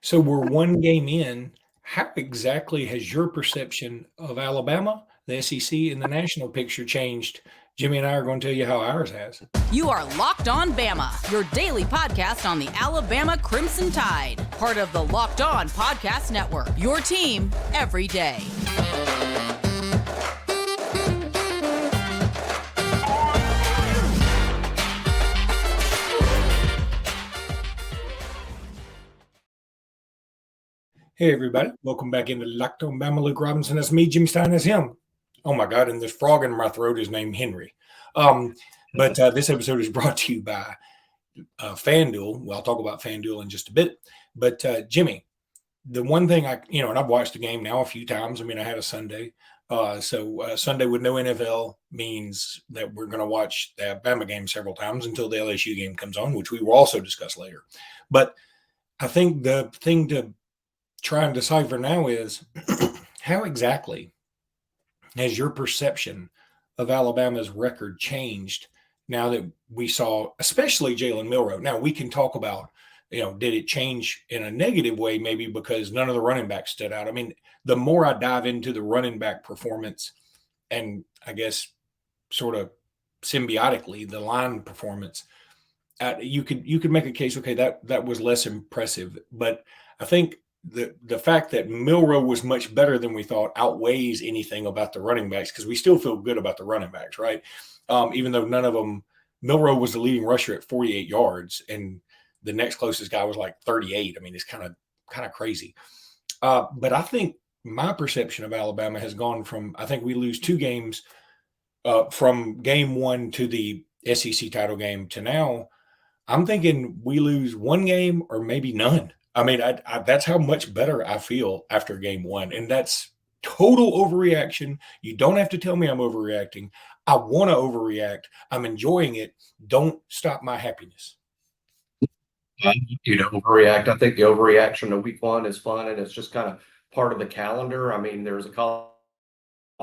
So we're one game in. How exactly has your perception of Alabama, the SEC, and the national picture changed? Jimmy and I are going to tell you how ours has. You are Locked On Bama, your daily podcast on the Alabama Crimson Tide, part of the Locked On Podcast Network, your team every day. Hey, everybody. Welcome back into Locked On Bama. Luke Robinson. That's me. Jimmy Stein. That's him. Oh, my God. And this frog in my throat is named Henry. But this episode is brought to you by FanDuel. Well, I'll talk about FanDuel in just a bit. But, Jimmy, the one thing and I've watched the game now a few times. I mean, I had a Sunday. So Sunday with no NFL means that we're going to watch the Bama game several times until the LSU game comes on, which we will also discuss later. But I think the thing to try and decipher now is how exactly has your perception of Alabama's record changed now that we saw, especially Jalen Milroe? Now, we can talk about, did it change in a negative way maybe because none of the running backs stood out? I mean, the more I dive into the running back performance and I guess sort of symbiotically the line performance, you could make a case, okay, that was less impressive. But I think the fact that Milroe was much better than we thought outweighs anything about the running backs, because we still feel good about the running backs, right? Even though none of them, Milroe was the leading rusher at 48 yards, and the next closest guy was like 38. I mean, it's kind of crazy. But I think my perception of Alabama has gone from, I think we lose two games from game one to the SEC title game to now, I'm thinking we lose one game or maybe none. I mean, that's how much better I feel after game one. And that's total overreaction. You don't have to tell me I'm overreacting. I want to overreact. I'm enjoying it. Don't stop my happiness. You don't overreact. I think the overreaction to week one is fun, and it's just kind of part of the calendar. I mean, there's a college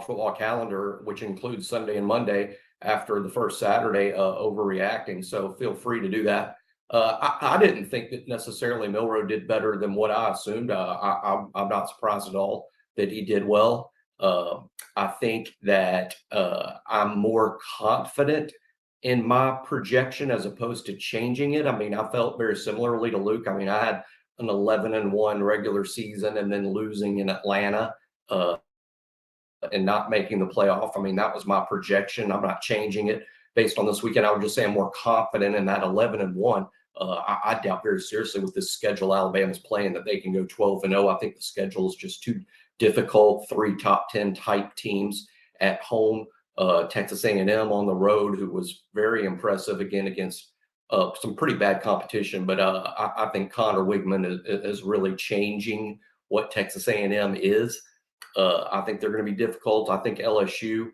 football calendar, which includes Sunday and Monday after the first Saturday, overreacting. So feel free to do that. I didn't think that necessarily Milroe did better than what I assumed. I'm not surprised at all that he did well. I think that I'm more confident in my projection as opposed to changing it. I mean, I felt very similarly to Luke. I mean, I had an 11-1 regular season and then losing in Atlanta and not making the playoff. I mean, that was my projection. I'm not changing it based on this weekend. I would just say I'm more confident in that 11-1. I doubt very seriously with this schedule Alabama's playing that they can go 12-0. I think the schedule is just too difficult. 3 top 10 type teams at home. Texas A&M on the road, who was very impressive again against some pretty bad competition. But I think Connor Wigman is really changing what Texas A&M is. I think they're going to be difficult. I think LSU,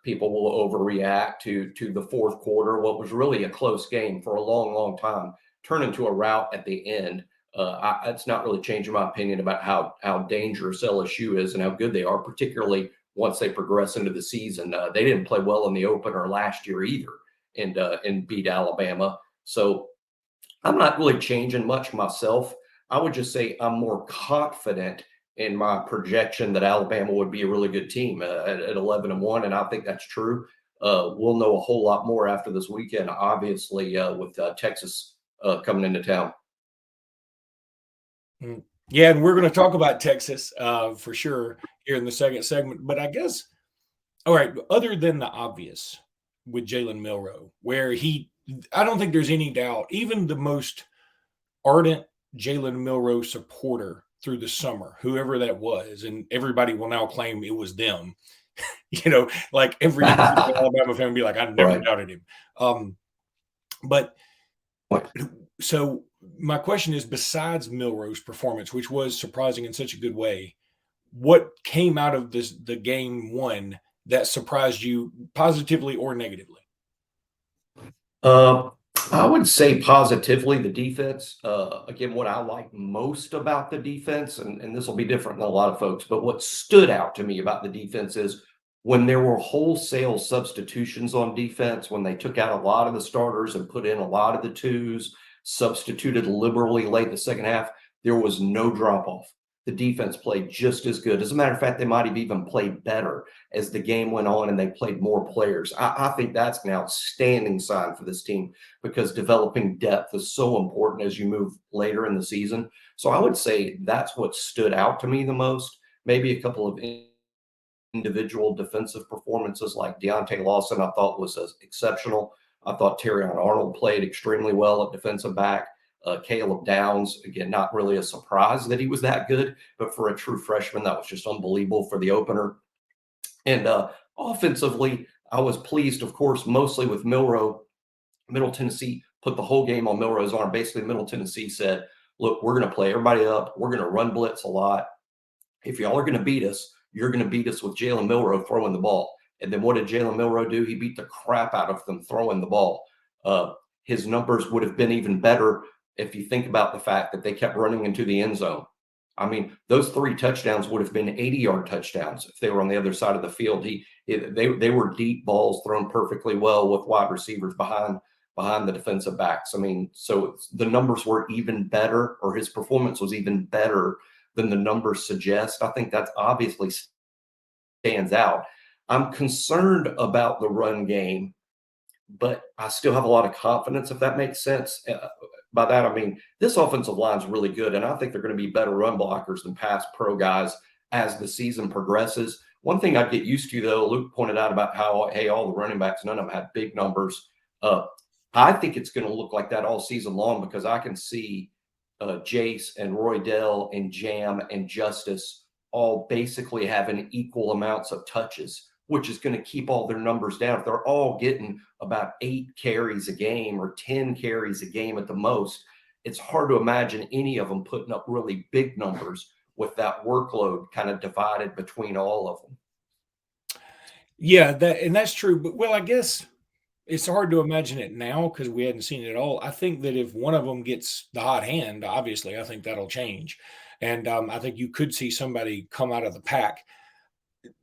people will overreact to the fourth quarter. What was really a close game for a long, long time turn into a rout at the end. It's not really changing my opinion about how dangerous LSU is and how good they are, particularly once they progress into the season. They didn't play well in the opener last year either and beat Alabama. So I'm not really changing much myself. I would just say I'm more confident in my projection that Alabama would be a really good team at 11-1, and I think that's true. We'll know a whole lot more after this weekend, obviously, with Texas coming into town. Yeah, and we're going to talk about Texas for sure here in the second segment. But I guess, all right, other than the obvious with Jalen Milroe, where I don't think there's any doubt, even the most ardent Jalen Milroe supporter through the summer, whoever that was, and everybody will now claim it was them. Like every Alabama fan will be like, I never doubted him. But so my question is, besides Milroe's performance, which was surprising in such a good way, what came out of the game one that surprised you positively or negatively? I would say positively the defense. Again, what I like most about the defense, and this will be different than a lot of folks, but what stood out to me about the defense is when there were wholesale substitutions on defense, when they took out a lot of the starters and put in a lot of the twos, substituted liberally late in the second half, there was no drop off. The defense played just as good. As a matter of fact, they might have even played better as the game went on and they played more players. I think that's an outstanding sign for this team because developing depth is so important as you move later in the season. So I would say that's what stood out to me the most. Maybe a couple of individual defensive performances like Deontay Lawson, I thought was exceptional. I thought Terrion Arnold played extremely well at defensive back. Caleb Downs, again, not really a surprise that he was that good, but for a true freshman, that was just unbelievable for the opener. And offensively, I was pleased, of course, mostly with Milroe. Middle Tennessee put the whole game on Milroe's arm. Basically, Middle Tennessee said, look, we're going to play everybody up. We're going to run blitz a lot. If y'all are going to beat us, you're going to beat us with Jalen Milroe throwing the ball. And then what did Jalen Milroe do? He beat the crap out of them throwing the ball. His numbers would have been even better if you think about the fact that they kept running into the end zone. I mean, those 3 touchdowns would have been 80-yard touchdowns if they were on the other side of the field. They were deep balls thrown perfectly well with wide receivers behind the defensive backs. I mean, so the numbers were even better, or his performance was even better than the numbers suggest. I think that's obviously stands out. I'm concerned about the run game, but I still have a lot of confidence, if that makes sense. By that, I mean, this offensive line is really good, and I think they're going to be better run blockers than past pro guys as the season progresses. One thing I'd get used to, though, Luke pointed out about how, hey, all the running backs, none of them had big numbers. I think it's going to look like that all season long because I can see Jace and Roydell and Jam and Justice all basically having equal amounts of touches, which is going to keep all their numbers down. If they're all getting about 8 carries a game or 10 carries a game at the most, it's hard to imagine any of them putting up really big numbers with that workload kind of divided between all of them. Yeah, that's true. But, well, I guess it's hard to imagine it now because we hadn't seen it all. I think that if one of them gets the hot hand, obviously, I think that'll change. And I think you could see somebody come out of the pack.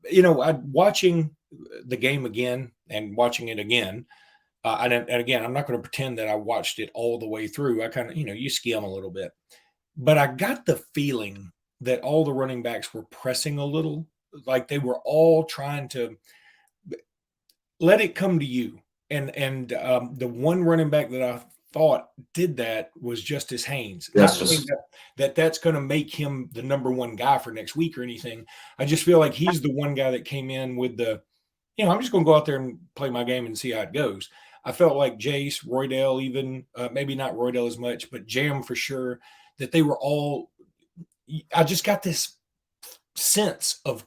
You know, watching the game again and watching it again, and again, I'm not going to pretend that I watched it all the way through. I kind of, you skim a little bit. But I got the feeling that all the running backs were pressing a little, like they were all trying to let it come to you. And the one running back that I thought did that was Justice Haynes. Yes. Not saying that's going to make him the number one guy for next week or anything. I just feel like he's the one guy that came in with the, I'm just going to go out there and play my game and see how it goes. I felt like Jace, Roydell, even maybe not Roydell as much, but Jam for sure, that they were all. I just got this sense of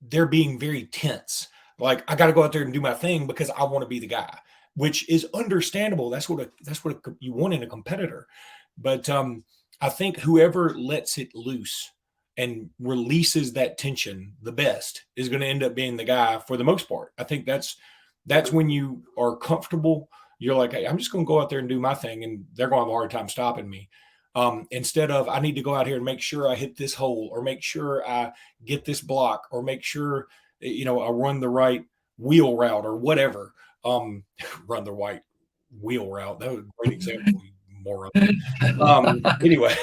they're being very tense. Like, I got to go out there and do my thing because I want to be the guy, which is understandable. That's what you want in a competitor. But I think whoever lets it loose and releases that tension the best is going to end up being the guy for the most part. I think that's when you are comfortable. You're like, hey, I'm just going to go out there and do my thing, and they're going to have a hard time stopping me. Instead of, I need to go out here and make sure I hit this hole, or make sure I get this block, or make sure, I run the right wheel route or whatever. Run the right wheel route. That was a great example, moron. Anyway,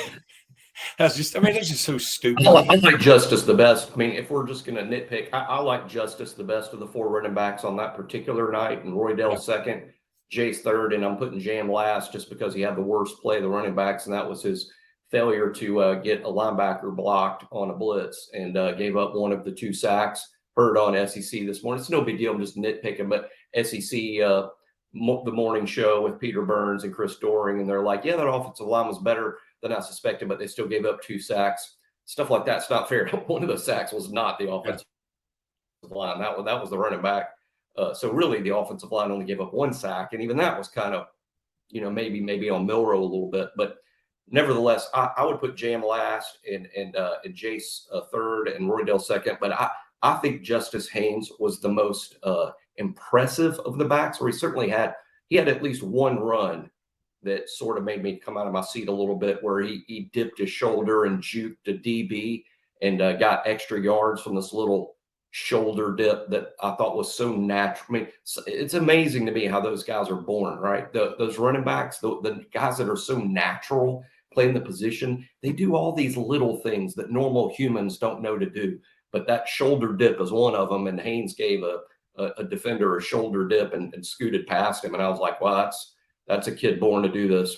that's just so stupid. I like Justice the best. I mean, if we're just going to nitpick, I like Justice the best of the 4 running backs on that particular night, and Roydell second, Jace third, and I'm putting Jam last just because he had the worst play of the running backs, and that was his failure to get a linebacker blocked on a blitz and gave up one of the 2 sacks. Heard on SEC this morning. It's no big deal. I'm just nitpicking, but SEC, the morning show with Peter Burns and Chris Doring, and they're like, yeah, that offensive line was better than I suspected, but they still gave up 2 sacks. Stuff like that's not fair. One of those sacks was not the offensive line. That was the running back. So really, the offensive line only gave up 1 sack, and even that was kind of, maybe on Milroe a little bit. But nevertheless, I would put Jam last and Jace third and Roydell second. But I think Justice Haynes was the most impressive of the backs, where he had at least one run that sort of made me come out of my seat a little bit, where he dipped his shoulder and juked a DB and got extra yards from this little shoulder dip that I thought was so natural. I mean, it's amazing to me how those guys are born, right? Those running backs, the guys that are so natural playing the position. They do all these little things that normal humans don't know to do. But that shoulder dip is one of them. And Haynes gave a defender a shoulder dip and scooted past him. And I was like, well, that's a kid born to do this.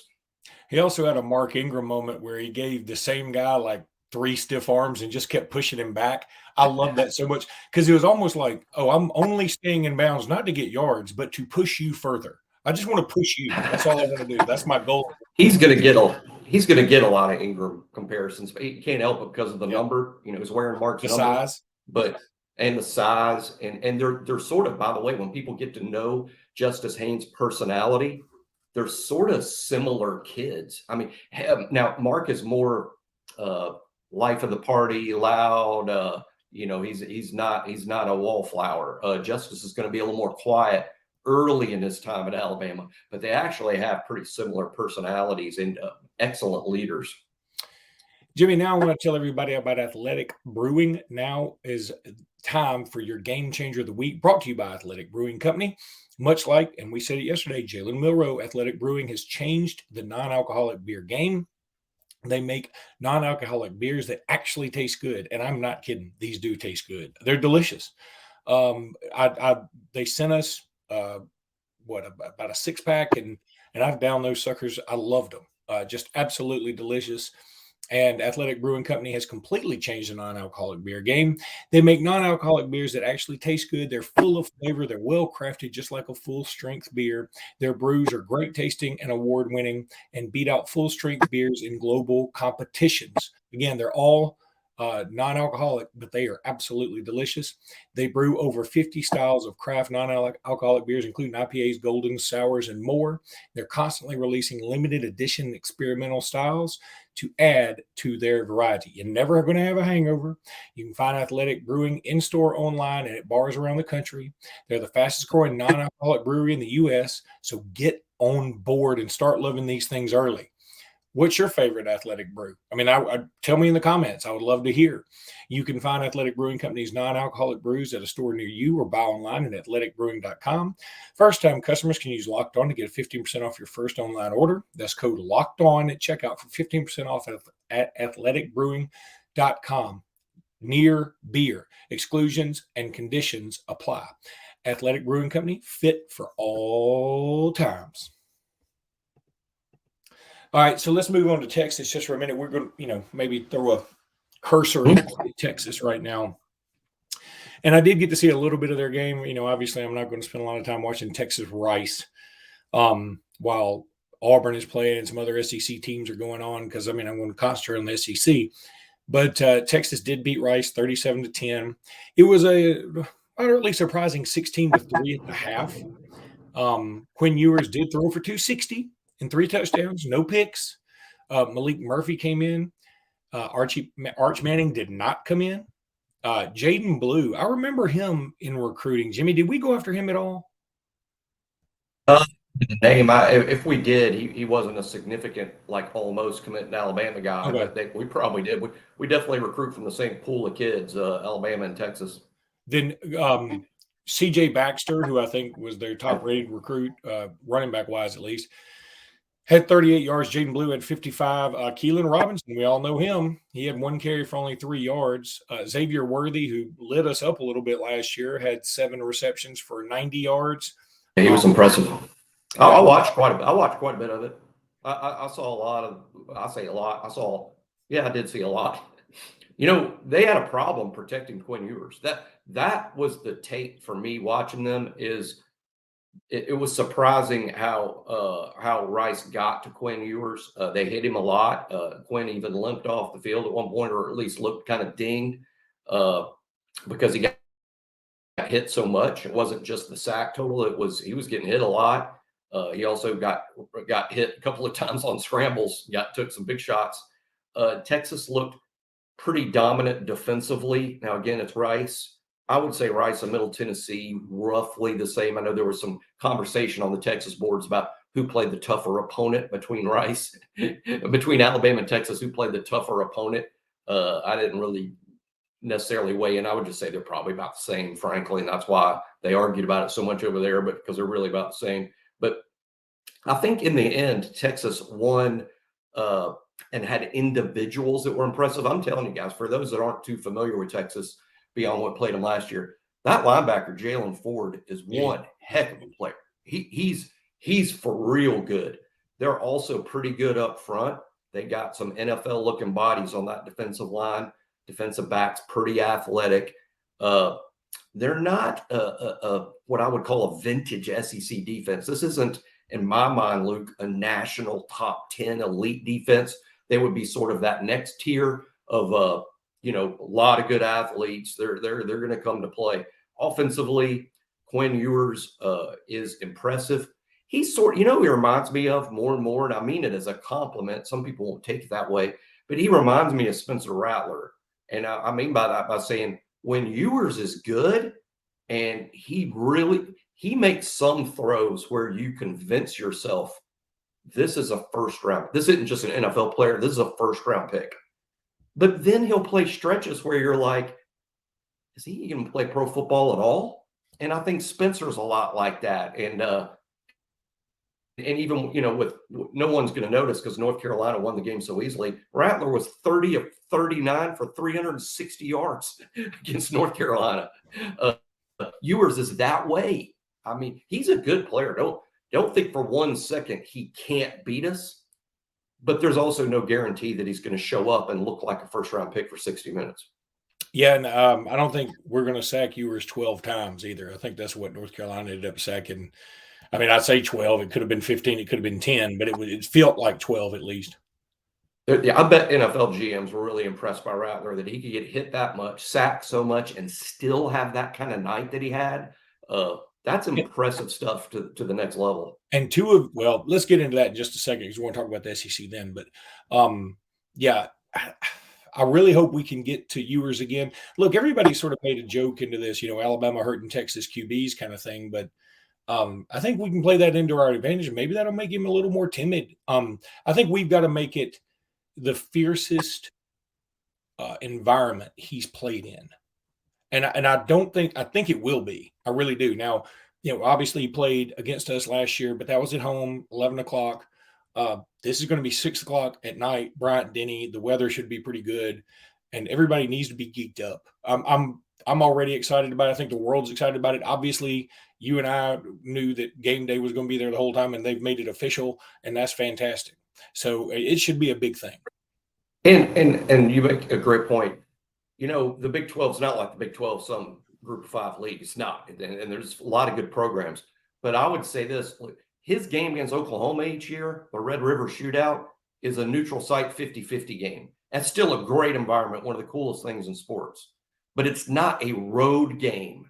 He also had a Mark Ingram moment where he gave the same guy like 3 stiff arms and just kept pushing him back. I love that so much because it was almost like, oh, I'm only staying in bounds, not to get yards, but to push you further. I just want to push you. That's all I want to do. That's my goal. He's going to get a lot of Ingram comparisons, but he can't help it because of the number. He's wearing Mark's number, size, and the size, and they're sort of, by the way, when people get to know Justice Haynes' personality, they're sort of similar kids. I mean, now Mark is more life of the party, loud. He's not a wallflower. Justice is going to be a little more quiet early in his time at Alabama, but they actually have pretty similar personalities and excellent leaders. Jimmy, now I want to tell everybody about Athletic Brewing. Now is time for your Game Changer of the Week, brought to you by Athletic Brewing Company. Much like, and we said it yesterday, Jalen Milroe, Athletic Brewing has changed the non-alcoholic beer game. They make non-alcoholic beers that actually taste good. And I'm not kidding. These do taste good. They're delicious. They sent us about a 6-pack, and I've downed those suckers. I loved them. Just absolutely delicious. And Athletic Brewing Company has completely changed the non-alcoholic beer game. They make non-alcoholic beers that actually taste good. They're full of flavor. They're well crafted, just like a full-strength beer. Their brews are great tasting and award-winning and beat out full-strength beers in global competitions. Again, they're all non-alcoholic, but they are absolutely delicious. They brew over 50 styles of craft non-alcoholic beers, including IPAs, Goldens, Sours, and more. They're constantly releasing limited edition experimental styles to add to their variety. You're never going to have a hangover. You can find Athletic Brewing in-store, online, and at bars around the country. They're the fastest growing non-alcoholic brewery in the U.S., so get on board and start loving these things early. What's your favorite Athletic brew? I mean, tell me in the comments. I would love to hear. You can find Athletic Brewing Company's non-alcoholic brews at a store near you or buy online at athleticbrewing.com. First-time customers can use Locked On to get 15% off your first online order. That's code Locked On at checkout for 15% off at athleticbrewing.com. Near beer. Exclusions and conditions apply. Athletic Brewing Company, fit for all times. All right, so let's move on to Texas just for a minute. We're going to, maybe throw a cursor at Texas right now. And I did get to see a little bit of their game. Obviously, I'm not going to spend a lot of time watching Texas Rice while Auburn is playing and some other SEC teams are going on because, I'm going to concentrate on the SEC. But Texas did beat Rice 37-10. It was a utterly surprising 16-3 at the half. Quinn Ewers did throw for 260. And 3 touchdowns, no picks. Malik Murphy came in. Arch Manning did not come in. Jaden Blue, I remember him in recruiting. Jimmy, did we go after him at all? The name, if we did, he wasn't a significant, almost committing Alabama guy. Okay. But we probably did. We definitely recruit from the same pool of kids, Alabama and Texas. Then C.J. Baxter, who I think was their top-rated recruit, running back-wise at least, had 38 yards. Jaden Blue had 55. Keelan Robinson, we all know him. He had 1 carry for only 3 yards. Xavier Worthy, who lit us up a little bit last year, had 7 receptions for 90 yards. He was impressive. I watched quite a bit of it. I saw a lot of. I say a lot. I did see a lot. They had a problem protecting Quinn Ewers. That was the tape for me watching them. It was surprising how Rice got to Quinn Ewers. They hit him a lot. Quinn even limped off the field at one point, or at least looked kind of dinged because he got hit so much. It wasn't just the sack total. He was getting hit a lot. He also got hit a couple of times on scrambles. Took some big shots. Texas looked pretty dominant defensively. Now again, it's Rice. I would say Rice and Middle Tennessee, roughly the same. I know there was some conversation on the Texas boards about who played the tougher opponent between Alabama and Texas, who played the tougher opponent. I didn't really necessarily weigh in. I would just say they're probably about the same, frankly, and that's why they argued about it so much over there, but because they're really about the same. But I think in the end, Texas won and had individuals that were impressive. I'm telling you guys, for those that aren't too familiar with Texas beyond what played them last year, that linebacker, Jalen Ford, is one heck of a player. He's for real good. They're also pretty good up front. They got some NFL-looking bodies on that defensive line. Defensive backs, pretty athletic. They're not what I would call a vintage SEC defense. This isn't, in my mind, Luke, a national top 10 elite defense. They would be sort of that next tier of a lot of good athletes. They're going to come to play. Offensively, Quinn Ewers is impressive. He's he reminds me of more and more, and I mean it as a compliment. Some people won't take it that way, but he reminds me of Spencer Rattler. And I mean by that by saying when Ewers is good and he makes some throws where you convince yourself this is a first round. This isn't just an NFL player. This is a first round pick. But then he'll play stretches where you're like, is he even play pro football at all? And I think Spencer's a lot like that. And even, with no one's going to notice because North Carolina won the game so easily. Rattler was 30 of 39 for 360 yards against North Carolina. Ewers is that way. I mean, he's a good player. Don't think for 1 second he can't beat us. But there's also no guarantee that he's going to show up and look like a first-round pick for 60 minutes. Yeah, and I don't think we're going to sack Ewers 12 times either. I think that's what North Carolina ended up sacking. I mean, I'd say 12. It could have been 15. It could have been 10, but it felt like 12 at least. Yeah, I bet NFL GMs were really impressed by Rattler that he could get hit that much, sacked so much, and still have that kind of night that he had. That's impressive stuff to the next level. And let's get into that in just a second because we want to talk about the SEC then. But I really hope we can get to Ewers again. Look, everybody sort of made a joke into this, Alabama hurting Texas QBs kind of thing. But I think we can play that into our advantage, and maybe that'll make him a little more timid. I think we've got to make it the fiercest environment he's played in. And I think it will be. I really do. Now, obviously he played against us last year, but that was at home, 11 o'clock. This is going to be 6 o'clock at night, Bryant-Denny. The weather should be pretty good, and everybody needs to be geeked up. I'm already excited about it. I think the world's excited about it. Obviously, you and I knew that game day was going to be there the whole time, and they've made it official, and that's fantastic. So it should be a big thing. And you make a great point. The Big 12 is not like the Big 12, some Group of 5 league. It's not. And there's a lot of good programs. But I would say this, his game against Oklahoma each year, the Red River Shootout, is a neutral site 50-50 game. That's still a great environment, one of the coolest things in sports. But it's not a road game.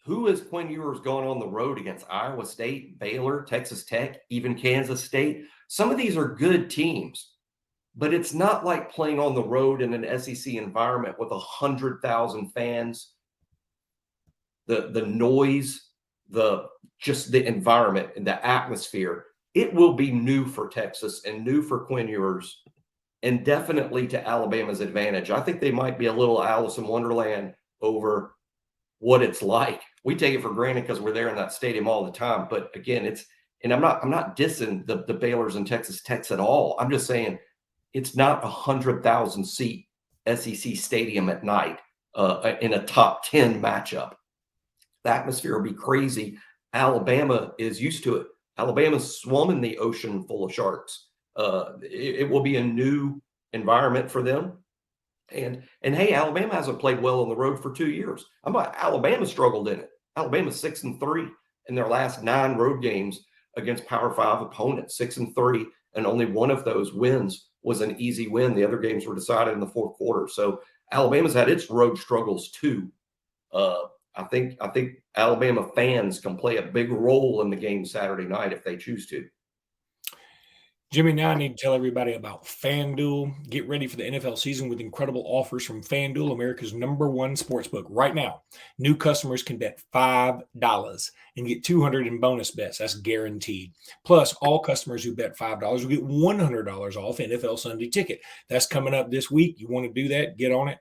Who has Quinn Ewers gone on the road against? Iowa State, Baylor, Texas Tech, even Kansas State. Some of these are good teams. But it's not like playing on the road in an SEC environment with 100,000 fans. The noise, the environment and the atmosphere. It will be new for Texas and new for Quinn Ewers, and definitely to Alabama's advantage. I think they might be a little Alice in Wonderland over what it's like. We take it for granted because we're there in that stadium all the time. But again, I'm not dissing the Baylors and Texas Techs at all. I'm just saying, it's not 100,000 seat SEC stadium at night in a top 10 matchup. The atmosphere will be crazy. Alabama is used to it. Alabama's swum in the ocean full of sharks. It will be a new environment for them. And hey, Alabama hasn't played well on the road for 2 years. Alabama struggled in it. Alabama's 6-3 in their last 9 road games against Power 5 opponents, 6-3, and only one of those wins was an easy win. The other games were decided in the fourth quarter. So Alabama's had its road struggles too. I think Alabama fans can play a big role in the game Saturday night if they choose to. Jimmy, now I need to tell everybody about FanDuel. Get ready for the NFL season with incredible offers from FanDuel, America's #1 sportsbook. Right now, new customers can bet $5 and get $200 in bonus bets. That's guaranteed. Plus, all customers who bet $5 will get $100 off NFL Sunday Ticket. That's coming up this week. You want to do that? Get on it.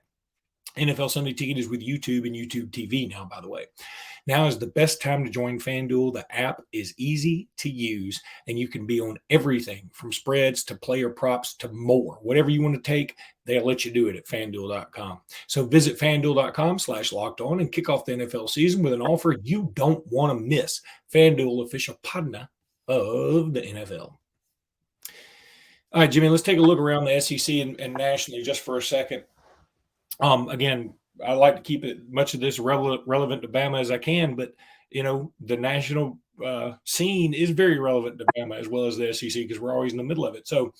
NFL Sunday Ticket is with YouTube and YouTube TV now, by the way. Now is the best time to join FanDuel. The app is easy to use, and you can be on everything from spreads to player props to more. Whatever you want to take, they'll let you do it at FanDuel.com. So visit FanDuel.com/lockedon and kick off the NFL season with an offer you don't want to miss. FanDuel, official partner of the NFL. All right, Jimmy, let's take a look around the SEC and nationally just for a second. Again, I like to keep it much of this relevant to Bama as I can, but the national scene is very relevant to Bama as well as the SEC because we're always in the middle of it. So,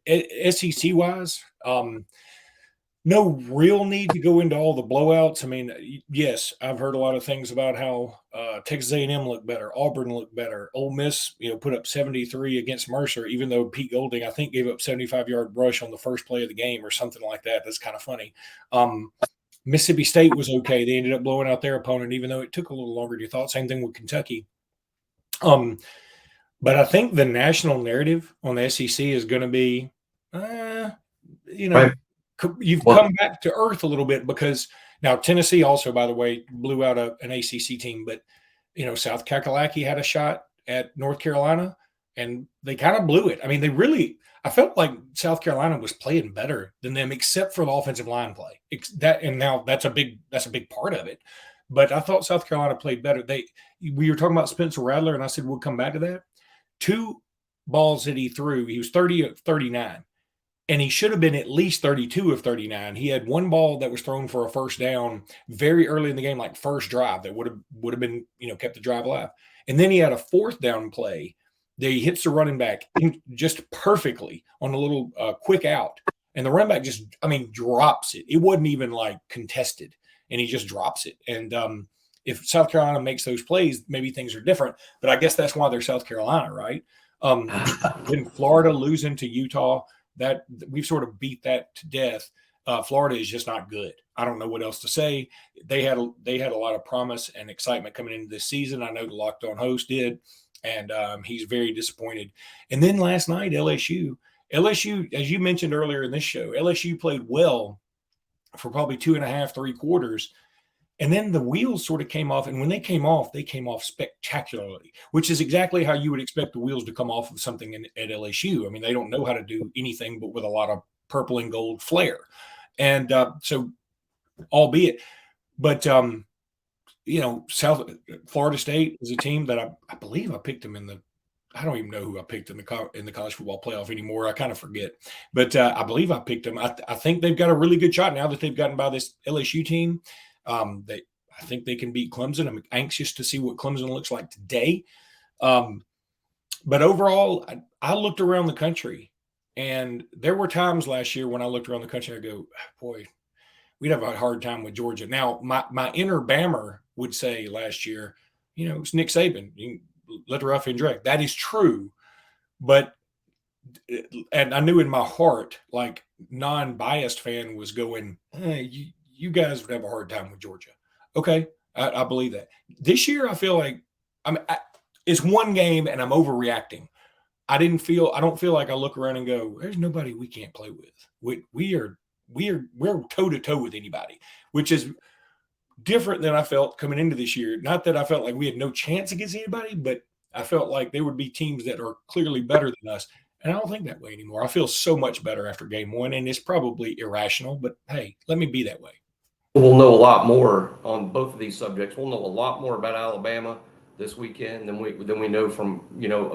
SEC wise, no real need to go into all the blowouts. I mean, yes, I've heard a lot of things about how Texas A&M looked better, Auburn looked better, Ole Miss, put up 73 against Mercer, even though Pete Golding, I think, gave up 75-yard rush on the first play of the game or something like that. That's kind of funny. Mississippi State was okay. They ended up blowing out their opponent, even though it took a little longer than you thought. Same thing with Kentucky. But I think the national narrative on the SEC is going to be, Right. You've come back to earth a little bit because now Tennessee also, by the way, blew out an ACC team, but South Kakalaki had a shot at North Carolina and they kind of blew it. I mean, I felt like South Carolina was playing better than them, except for the offensive line play. Now that's a big part of it. But I thought South Carolina played better. We were talking about Spencer Rattler, and I said we'll come back to that. 2 balls that he threw, he was 30 of 39. And he should have been at least 32 of 39. He had 1 ball that was thrown for a first down very early in the game, like first drive, that would have been, kept the drive alive. And then he had a 4th down play that he hits the running back just perfectly on a little quick out. And the running back just, drops it. It wasn't even like contested. And he just drops it. And if South Carolina makes those plays, maybe things are different. But I guess that's why they're South Carolina, right? Then Florida losing to Utah, that we've sort of beat that to death. Florida is just not good. I don't know what else to say. They had a lot of promise and excitement coming into this season. I know the Locked On host did, and he's very disappointed. And then last night, LSU, as you mentioned earlier in this show, LSU played well for probably 2.5, 3 quarters. And then the wheels sort of came off. And when they came off spectacularly, which is exactly how you would expect the wheels to come off of something at LSU. I mean, they don't know how to do anything but with a lot of purple and gold flair. And so, albeit, but, South Florida State is a team that I believe I picked them I don't even know who I picked in the college football playoff anymore. I kind of forget. But I believe I picked them. I think they've got a really good shot now that they've gotten by this LSU team. I think they can beat Clemson. I'm anxious to see what Clemson looks like today. But overall, I looked around the country, and there were times last year when I looked around the country, I go, boy, we'd have a hard time with Georgia. Now, my inner Bammer would say last year, it's Nick Saban. You let the rough in direct. That is true. But and I knew in my heart, like non-biased fan was going, hey, you guys would have a hard time with Georgia. Okay, I believe that. This year, I feel like it's one game and I'm overreacting. I don't feel like I look around and go, there's nobody we can't play with. We're toe to toe with anybody, which is different than I felt coming into this year. Not that I felt like we had no chance against anybody, but I felt like there would be teams that are clearly better than us. And I don't think that way anymore. I feel so much better after game 1, and it's probably irrational, but hey, let me be that way. We'll know a lot more on both of these subjects. We'll know a lot more about Alabama this weekend than we know from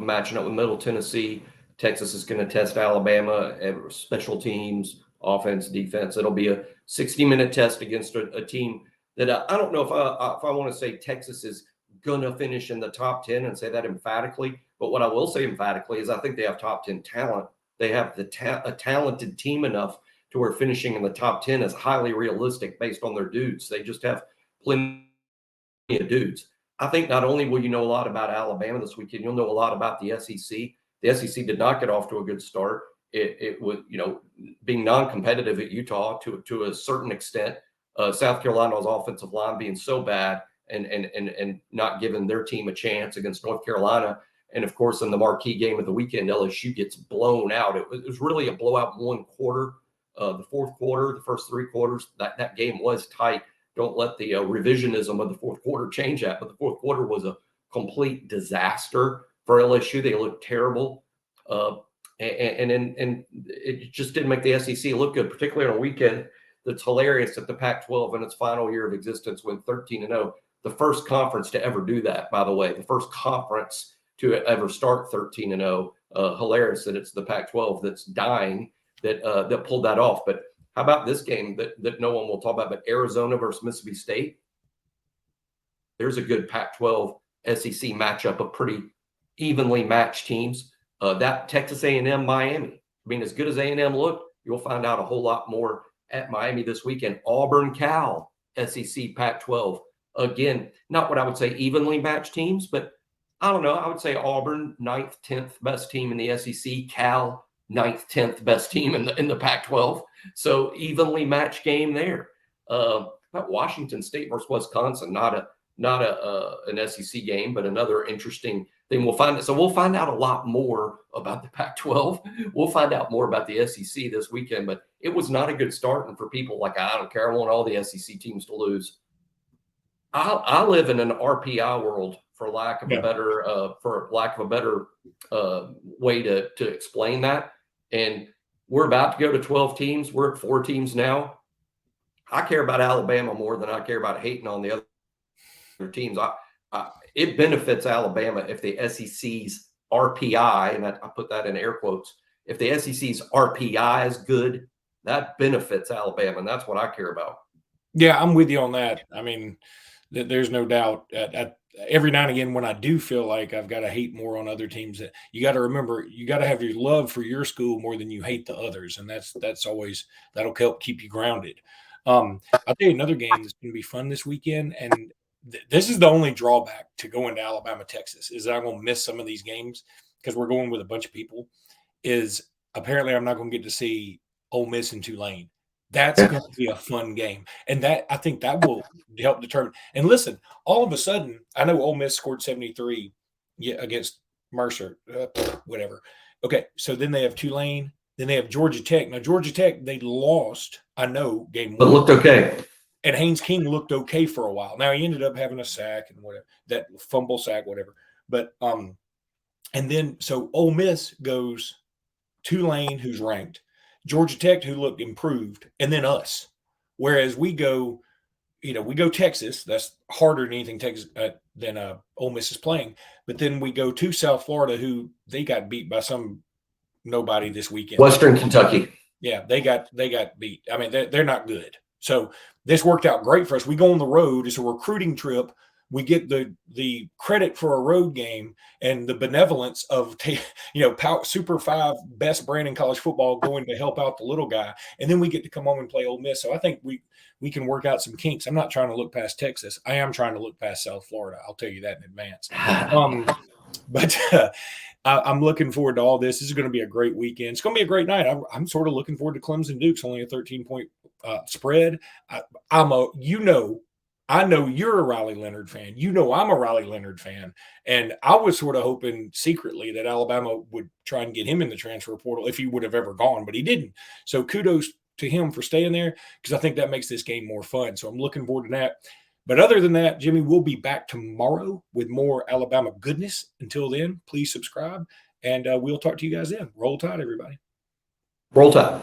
matching up with Middle Tennessee. Texas is going to test Alabama at special teams, offense, defense. It'll be a 60-minute test against a team that I don't know if I want to say Texas is going to finish in the top 10 and say that emphatically. But what I will say emphatically is I think they have top 10 talent. They have a talented team enough to where finishing in the top 10 is highly realistic based on their dudes. They just have plenty of dudes. I think not only will you know a lot about Alabama this weekend, you'll know a lot about the SEC. The SEC did not get off to a good start. It was, being non-competitive at Utah to a certain extent. South Carolina's offensive line being so bad and not giving their team a chance against North Carolina. And of course, in the marquee game of the weekend, LSU gets blown out. It was really a blowout 1 quarter The fourth quarter, the first 3 quarters, that game was tight. Don't let the revisionism of the fourth quarter change that. But the fourth quarter was a complete disaster for LSU. They looked terrible. And it just didn't make the SEC look good, particularly on a weekend that's hilarious that the Pac-12 in its final year of existence went 13-0. The first conference to ever do that, by the way, the first conference to ever start 13-0. Hilarious that it's the Pac-12 that's dying that pulled that off. But how about this game that no one will talk about, but Arizona versus Mississippi State? There's a good Pac-12 SEC matchup of pretty evenly matched teams. That Texas A&M Miami. I mean, as good as A&M looked, you'll find out a whole lot more at Miami this weekend. Auburn, Cal, SEC Pac-12. Again, not what I would say evenly matched teams, but I don't know. I would say Auburn, 9th, 10th best team in the SEC. Cal, 9th, 10th best team in the Pac-12. So evenly matched game there. About Washington State versus Wisconsin, not an SEC game, but another interesting thing. We'll find out a lot more about the Pac-12. We'll find out more about the SEC this weekend, but it was not a good start. And for people like, I don't care, I want all the SEC teams to lose. I live in an RPI world, for lack of a better way to explain that. And we're about to go to 12 teams. We're at 4 teams now. I care about Alabama more than I care about hating on the other teams. It benefits Alabama if the SEC's RPI, and I put that in air quotes, if the SEC's RPI is good, that benefits Alabama, and that's what I care about. Yeah, I'm with you on that. I mean, there's no doubt. Every now and again, when I do feel like I've got to hate more on other teams, you got to remember, you got to have your love for your school more than you hate the others, and that's always, that'll help keep you grounded. I'll tell you another game that's going to be fun this weekend, and this is the only drawback to going to Alabama, Texas, is that I'm going to miss some of these games because we're going with a bunch of people. Is apparently I'm not going to get to see Ole Miss and Tulane. That's going to be a fun game, and I think that will help determine. And listen, all of a sudden, I know Ole Miss scored 73 against Mercer, whatever. Okay, so then they have Tulane, then they have Georgia Tech. Now Georgia Tech, they lost, I know, game 1, but looked okay. And Haynes King looked okay for a while. Now he ended up having a sack and whatever, that fumble sack, whatever. But and then so Ole Miss goes Tulane, who's ranked, Georgia Tech, who looked improved, and then us. Whereas we go Texas. That's harder than anything Texas than Ole Miss is playing. But then we go to South Florida, who they got beat by some nobody this weekend. Western Kentucky. Yeah, they got beat. I mean, they're not good. So this worked out great for us. We go on the road. It's a recruiting trip. We get the credit for a road game and the benevolence of Super 5 best brand in college football going to help out the little guy, and then we get to come home and play Ole Miss. So I think we can work out some kinks. I'm not trying to look past Texas. I am trying to look past South Florida. I'll tell you that in advance. But I'm looking forward to all this. This is going to be a great weekend. It's going to be a great night. I'm sort of looking forward to Clemson Duke's, only a 13-point spread. I know you're a Riley Leonard fan. I'm a Riley Leonard fan. And I was sort of hoping secretly that Alabama would try and get him in the transfer portal if he would have ever gone, but he didn't. So kudos to him for staying there, because I think that makes this game more fun. So I'm looking forward to that. But other than that, Jimmy, we'll be back tomorrow with more Alabama goodness. Until then, please subscribe, and we'll talk to you guys then. Roll Tide, everybody. Roll Tide.